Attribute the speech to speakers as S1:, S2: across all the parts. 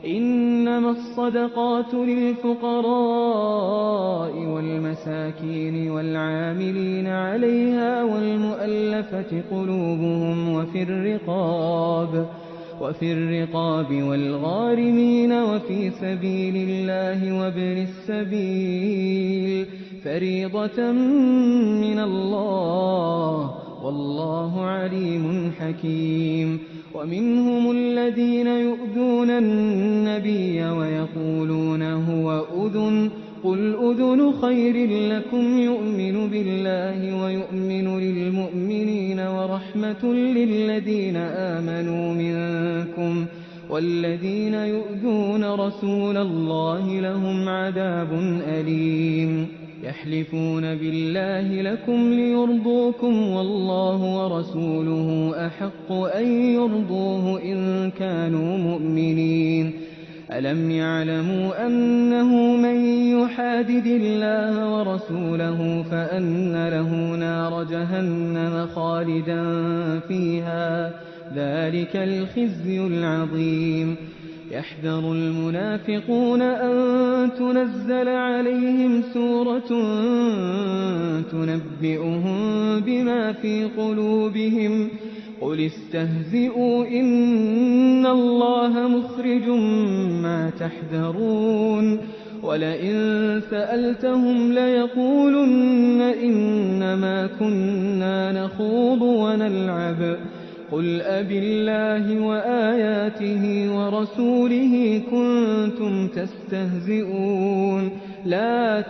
S1: إنما الصدقات للفقراء والمساكين والعاملين عليها والمؤلفة قلوبهم وفي الرقاب والغارمين وفي سبيل الله وابن السبيل فريضة من الله والله عليم حكيم. ومنهم الذين يؤذون النبي ويقولون هو أذن قل أذن خير لكم يؤمن بالله ويؤمن للمؤمنين ورحمة للذين آمنوا منكم والذين يؤذون رسول الله لهم عذاب أليم. يحلفون بالله لكم ليرضوكم والله ورسوله أحق أن يرضوه إن كانوا مؤمنين. ألم يعلموا أنه من يحادد الله ورسوله فأن له نار جهنم خالدا فيها ذلك الخزي العظيم. يحذر المنافقون أن تنزل عليهم سورة تنبئهم بما في قلوبهم قل استهزئوا إن الله مخرج ما تحذرون ولئن سألتهم ليقولن إنما كنا نخوض ونلعب قل أبالله وآياته ورسوله كنتم تستهزئون لا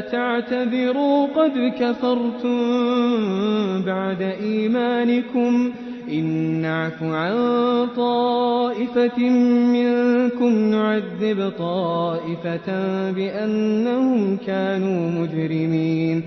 S1: تعتذروا قد كفرتم بعد إيمانكم إن نعف عن طائفة منكم نعذب طائفة بأنهم كانوا مجرمين.